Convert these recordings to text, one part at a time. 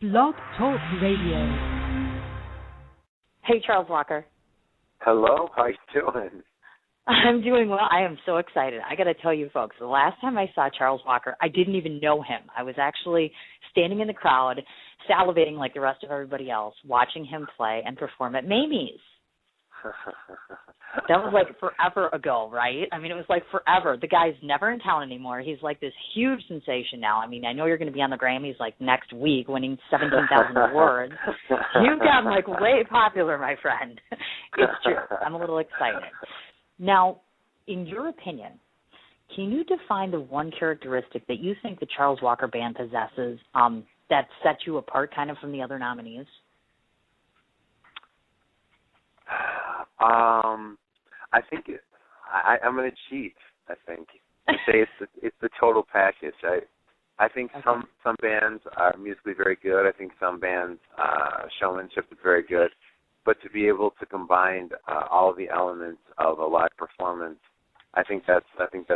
Blog Talk Radio. Hey, Charles Walker. Hello, how you doing? I'm doing well. I am so excited. I got to tell you, folks, the last time I saw Charles Walker, I didn't even know him. I was actually standing in the crowd, salivating like the rest of everybody else, watching him play and perform at Mamie's. That was like forever ago, right? I mean, it was like forever. The guy's never in town anymore. He's like this huge sensation now. I mean, I know you're going to be on the Grammys like next week winning 17,000 awards. You've gotten like way popular, my friend. It's true. I'm a little excited. Now, in your opinion, can you define the one characteristic that you think the Charles Walker Band possesses that sets you apart kind of from the other nominees? I think I'm going to cheat. I think to say it's the total package. I think some bands are musically very good. I think some bands showmanship is very good. But to be able to combine all of the elements of a live performance, I think that's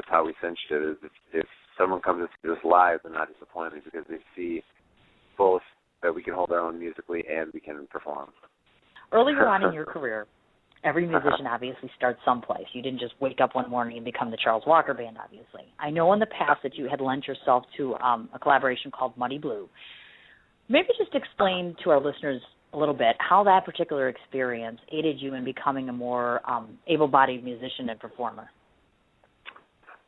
how we cinched it. Is if someone comes to see us live, they're not disappointed because they see both that we can hold our own musically and we can perform. Earlier on in your career, every musician obviously starts someplace. You didn't just wake up one morning and become the Charles Walker Band, obviously. I know in the past that you had lent yourself to a collaboration called Muddy Blue. Maybe just explain to our listeners a little bit how that particular experience aided you in becoming a more able-bodied musician and performer.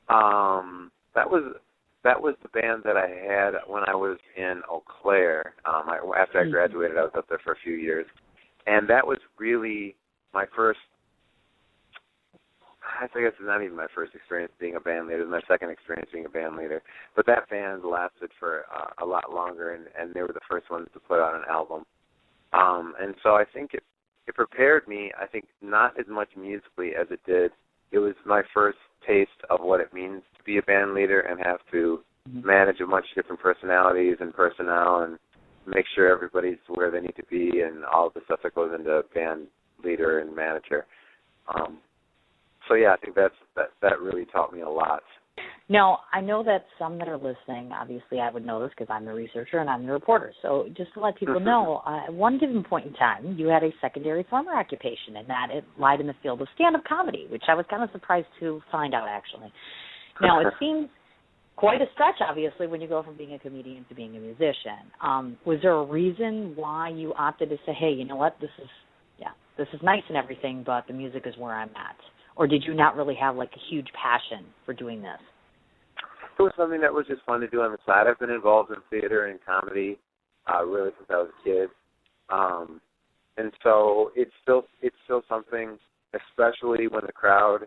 That was the band that I had when I was in Eau Claire. After I graduated, I was up there for a few years. And that was really my first, I guess it's not even my first experience being a band leader. It was my second experience being a band leader. But that band lasted for a lot longer, and they were the first ones to put out an album. And so I think it prepared me, I think, not as much musically as it did. It was my first taste of what it means to be a band leader and have to manage a bunch of different personalities and personnel and make sure everybody's where they need to be and all of the stuff that goes into band leader and manager. So yeah, I think that really taught me a lot. Now, I know that some that are listening, obviously I would know this because I'm the researcher and I'm the reporter. So just to let people know, at one given point in time, you had a secondary former occupation, and that it lied in the field of stand-up comedy, which I was kind of surprised to find out, actually. Now, it seems quite a stretch, obviously, when you go from being a comedian to being a musician. Was there a reason why you opted to say, hey, you know what, this is nice and everything, but the music is where I'm at? Or did you not really have, like, a huge passion for doing this? It was something that was just fun to do on the side. I've been involved in theater and comedy really since I was a kid. And so it's still something, especially when the crowd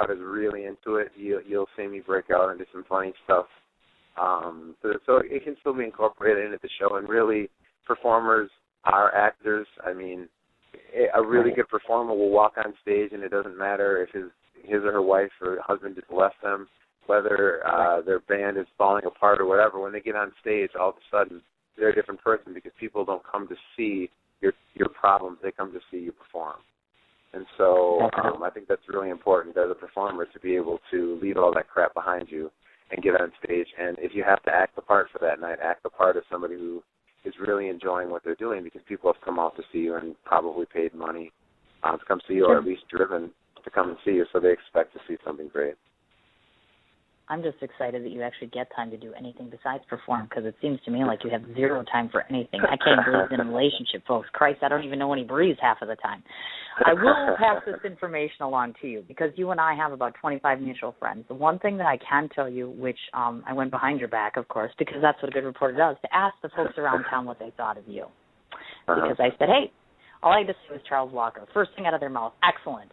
is really into it, you'll see me break out into some funny stuff. So it can still be incorporated into the show. And really, performers are actors. I mean, a really good performer will walk on stage, and it doesn't matter if his or her wife or husband just left them, whether their band is falling apart or whatever. When they get on stage, all of a sudden they're a different person because people don't come to see your problems; they come to see you perform. And so I think that's really important as a performer to be able to leave all that crap behind you and get on stage. And if you have to act the part for that night, act the part of somebody who is really enjoying what they're doing, because people have come out to see you and probably paid money to come see you, or at least driven to come and see you, so they expect to see something great. I'm just excited that you actually get time to do anything besides perform, because it seems to me like you have zero time for anything. I can't believe in a relationship, folks. Christ, I don't even know when he breathes half of the time. I will pass this information along to you, because you and I have about 25 mutual friends. The one thing that I can tell you, which I went behind your back, of course, because that's what a good reporter does, to ask the folks around town what they thought of you. Because I said, hey, all I had to say was Charles Walker. First thing out of their mouth, excellent.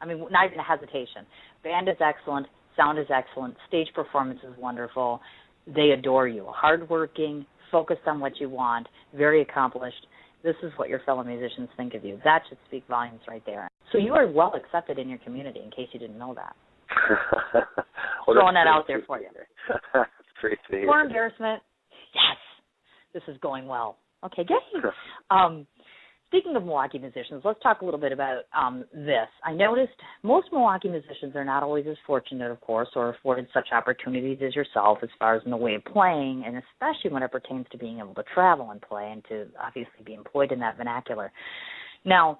I mean, not even a hesitation. Band is excellent. Sound is excellent. Stage performance is wonderful. They adore you. Hardworking, focused on what you want, very accomplished. This is what your fellow musicians think of you. That should speak volumes right there. So you are well accepted in your community, in case you didn't know that. Well, throwing that out there for you. That's great to hear. For embarrassment, yes, this is going well. Okay, yay. speaking of Milwaukee musicians, let's talk a little bit about this. I noticed most Milwaukee musicians are not always as fortunate, of course, or afforded such opportunities as yourself as far as in the way of playing, and especially when it pertains to being able to travel and play and to obviously be employed in that vernacular. Now,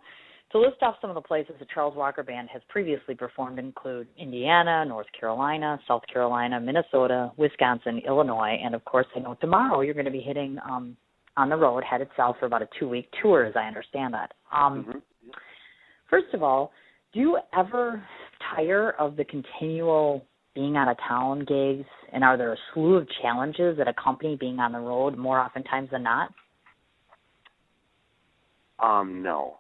to list off some of the places the Charles Walker Band has previously performed include Indiana, North Carolina, South Carolina, Minnesota, Wisconsin, Illinois, and, of course, I know tomorrow you're going to be hitting on the road, headed south for about a 2-week tour, as I understand that. First of all, do you ever tire of the continual being out of town gigs, and are there a slew of challenges that accompany being on the road more oftentimes than not? No.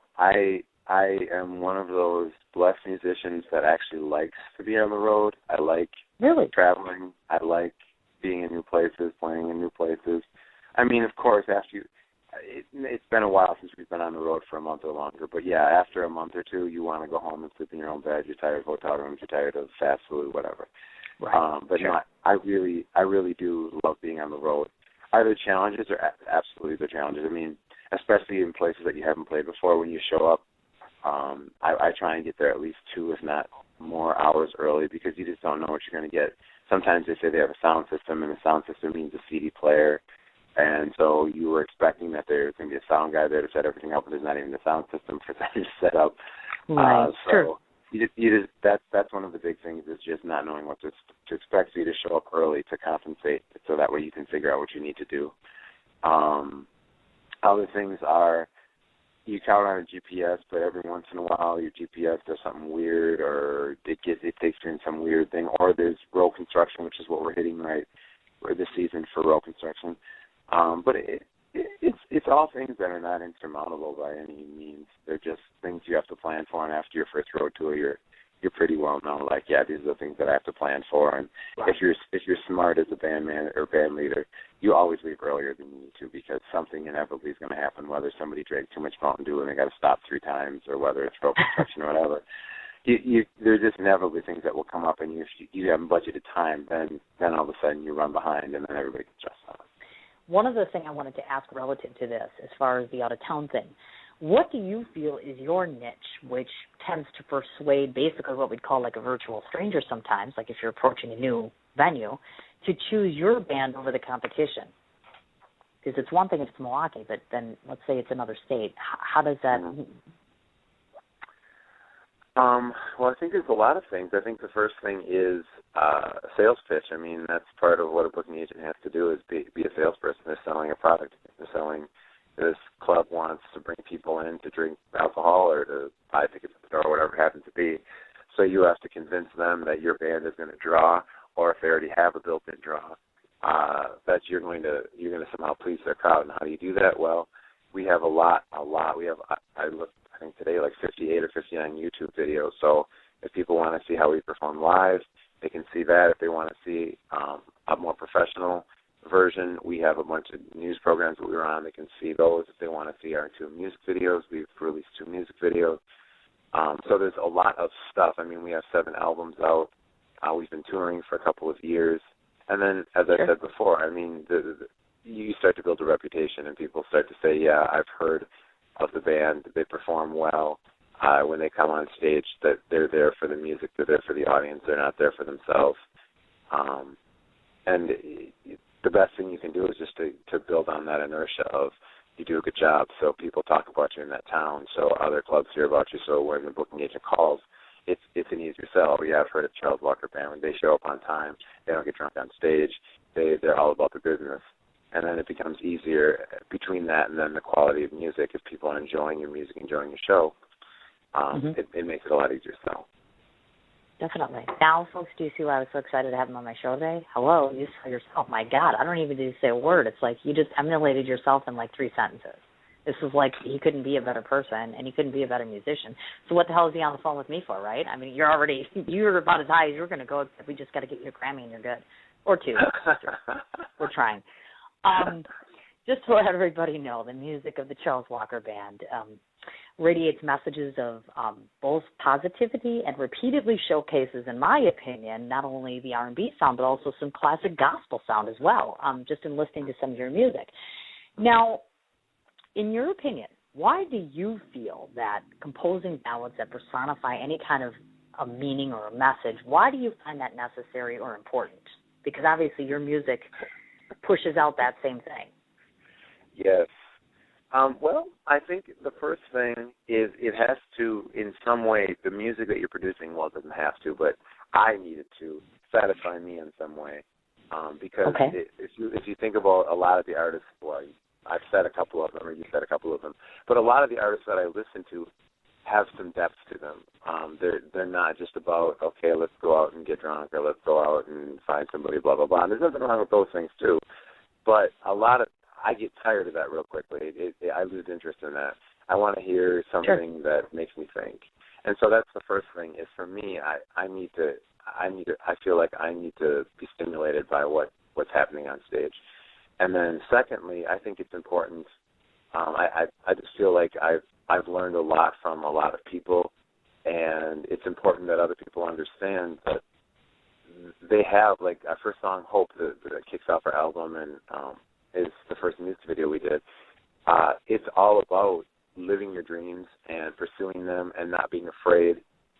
I am one of those blessed musicians that actually likes to be on the road. I like traveling. I like being in new places, playing in new places. I mean, of course, it's been a while since we've been on the road for a month or longer, but yeah, after a month or two, you want to go home and sleep in your own bed. You're tired of hotel rooms. You're tired of fast food, whatever. Right. But sure. no, I really do love being on the road. Are there challenges? Absolutely, there are challenges. I mean, especially in places that you haven't played before, when you show up, I try and get there at least 2, if not more, hours early, because you just don't know what you're going to get. Sometimes they say they have a sound system, and the sound system means a CD player, and so you were expecting that there's going to be a sound guy there to set everything up, but there's not even a sound system for them to set up. Right. So you just that's one of the big things, is just not knowing what to expect. So you just show up early to compensate, so that way you can figure out what you need to do. Other things are, you count on a GPS, but every once in a while your GPS does something weird, or it takes you in some weird thing, or there's road construction, which is what we're hitting right this season for road construction. But it's all things that are not insurmountable by any means. They're just things you have to plan for, and after your first road tour, you're pretty well known. Like, yeah, these are the things that I have to plan for. And if you're smart as a band man or band leader, you always leave earlier than you need to, because something inevitably is going to happen. Whether somebody drank too much Mountain Dew and they got to stop 3 times, or whether it's road construction or whatever. There's just inevitably things that will come up, and if you haven't budgeted time, then all of a sudden you run behind, and then everybody gets stressed out. One other thing I wanted to ask relative to this, as far as the out-of-town thing, what do you feel is your niche, which tends to persuade basically what we'd call like a virtual stranger sometimes, like if you're approaching a new venue, to choose your band over the competition? Because it's one thing if it's Milwaukee, but then let's say it's another state. How does that... Well, I think there's a lot of things. I think the first thing is a sales pitch. I mean, that's part of what a booking agent has to do, is be a salesperson. They're selling a product. They're selling, this club wants to bring people in to drink alcohol or to buy tickets at the door, or whatever it happens to be. So you have to convince them that your band is going to draw, or if they already have a built-in draw, that you're going to somehow please their crowd. And how do you do that? Well, we have a lot. We have, I looked, I think today, like 58 or 59 YouTube videos. So if people want to see how we perform live, they can see that. If they want to see a more professional version, we have a bunch of news programs that we were on. They can see those. If they want to see our 2 music videos, we've released 2 music videos. So there's a lot of stuff. I mean, we have 7 albums out. We've been touring for a couple of years. And then, as I said before, I mean, you start to build a reputation, and people start to say, yeah, I've heard of the band. They perform well. When they come on stage, that they're there for the music, they're there for the audience, they're not there for themselves. And the best thing you can do is just to build on that inertia of, you do a good job, so people talk about you in that town, so other clubs hear about you, so when the booking agent calls, it's an easier sell. Yeah, I've heard of Charles Walker Band. When they show up on time, they don't get drunk on stage, they're all about the business. And then it becomes easier between that and then the quality of music. If people are enjoying your music, enjoying your show, it makes it a lot easier to sell. Definitely. Now, folks, do you see why I was so excited to have him on my show today? Hello, you saw yourself. My God, I don't even need to say a word. It's like you just emulated yourself in like 3 sentences. This is like he couldn't be a better person, and he couldn't be a better musician. So what the hell is he on the phone with me for, right? I mean, you're about as high as you're going to go, except we just got to get you a Grammy and you're good. Or 2. We're trying. Just to let everybody know, the music of the Charles Walker Band radiates messages of both positivity and repeatedly showcases, in my opinion, not only the R&B sound, but also some classic gospel sound as well, just in listening to some of your music. Now, in your opinion, why do you feel that composing ballads that personify any kind of a meaning or a message, why do you find that necessary or important? Because obviously your music pushes out that same thing. Yes. Well, I think the first thing is it has to, in some way, the music that you're producing, well, it doesn't have to, but I need it to satisfy me in some way. Because if you think about a lot of the artists, well, I've said a couple of them, or you said a couple of them, but a lot of the artists that I listen to have some depth to them. They're not just about, okay, let's go out and get drunk, or let's go out and find somebody, blah, blah, blah. And there's nothing wrong with those things, too. But I get tired of that real quickly. I lose interest in that. I want to hear something that makes me think. And so that's the first thing is for me, I feel like I need to be stimulated by what's happening on stage. And then secondly, I think it's important. I just feel like I've learned a lot from a lot of people, and it's important that other people understand that they have, like, our first song, Hope, that kicks off our album and is the first music video we did. It's all about living your dreams and pursuing them and not being afraid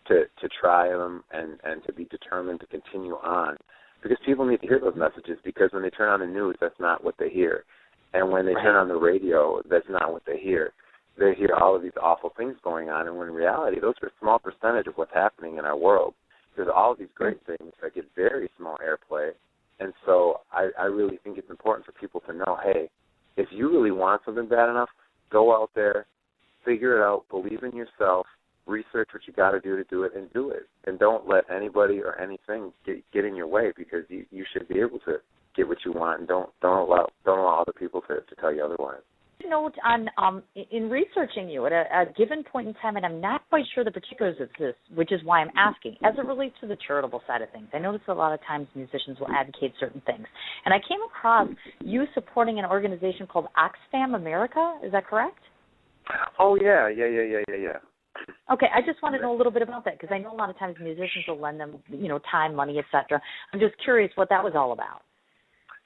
to try them and to be determined to continue on. Because people need to hear those messages, because when they turn on the news, that's not what they hear. And when they turn on the radio, that's not what they hear. They hear all of these awful things going on, and when in reality, those are a small percentage of what's happening in our world. There's all of these great things that get very small airplay. And so I really think it's important for people to know, hey, if you really want something bad enough, go out there, figure it out, believe in yourself, research what you got to do it, and do it. And don't let anybody or anything get in your way, because you should be able to get what you want, and don't allow other people to tell you otherwise. Note on in researching you at a given point in time, and I'm not quite sure the particulars of this, which is why I'm asking, as it relates to the charitable side of things. I notice a lot of times musicians will advocate certain things, and I came across you supporting an organization called Oxfam America. Is that correct? Oh yeah. Okay, I just want to know a little bit about that, because I know a lot of times musicians will lend them, time, money, etc. I'm just curious what that was all about.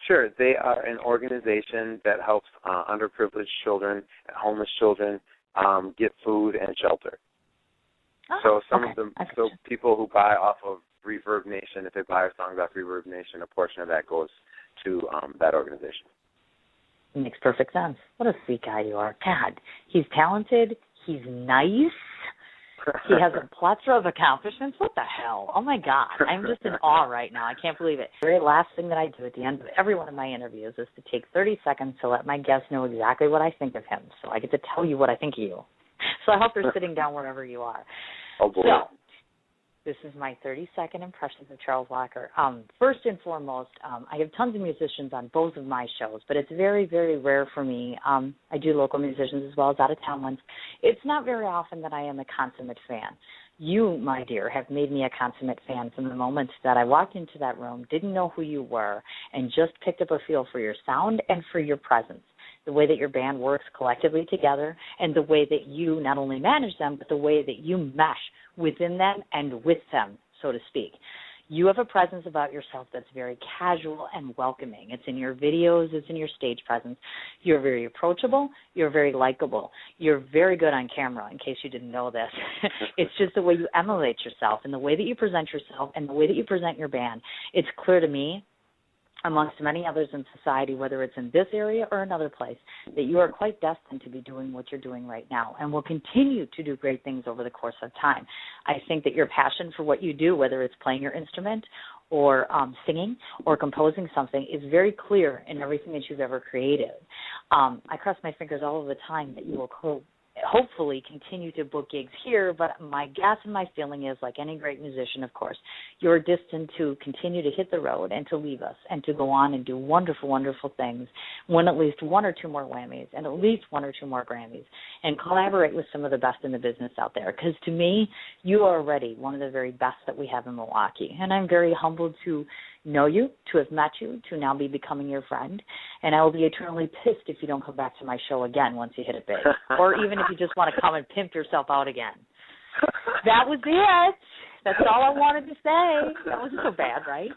Sure. They are an organization that helps underprivileged children, homeless children, get food and shelter. So so people who buy off of Reverb Nation, if they buy our songs off Reverb Nation, a portion of that goes to that organization. It makes perfect sense. What a sweet guy you are. God, he's talented. He's nice. He has a plethora of accomplishments. What the hell? Oh, my God. I'm just in awe right now. I can't believe it. The very last thing that I do at the end of every one of my interviews is to take 30 seconds to let my guests know exactly what I think of him. So I get to tell you what I think of you. So I hope you're sitting down wherever you are. Oh, boy. So this is my 30-second impressions of Charles Walker. First and foremost, I have tons of musicians on both of my shows, but it's very, very rare for me. I do local musicians as well as out-of-town ones. It's not very often that I am a consummate fan. You, my dear, have made me a consummate fan from the moment that I walked into that room, didn't know who you were, and just picked up a feel for your sound and for your presence, the way that your band works collectively together, and the way that you not only manage them, but the way that you mesh within them and with them, so to speak. You have a presence about yourself that's very casual and welcoming. It's in your videos. It's in your stage presence. You're very approachable. You're very likable. You're very good on camera, in case you didn't know this. It's just the way you emulate yourself and the way that you present yourself and the way that you present your band. It's clear to me, amongst many others in society, whether it's in this area or another place, that you are quite destined to be doing what you're doing right now and will continue to do great things over the course of time. I think that your passion for what you do, whether it's playing your instrument or singing or composing something, is very clear in everything that you've ever created. I cross my fingers all of the time that you will hopefully continue to book gigs here, but my guess and my feeling is, like any great musician, of course, you're destined to continue to hit the road and to leave us and to go on and do wonderful, wonderful things, win at least one or two more Whammys and at least one or two more Grammys, and collaborate with some of the best in the business out there. Because to me, you are already one of the very best that we have in Milwaukee, and I'm very humbled to know you, to have met you, to now be becoming your friend, and I will be eternally pissed if you don't come back to my show again once you hit it big, or even if you just want to come and pimp yourself out again. That was it. That's all I wanted to say. That wasn't so bad, right?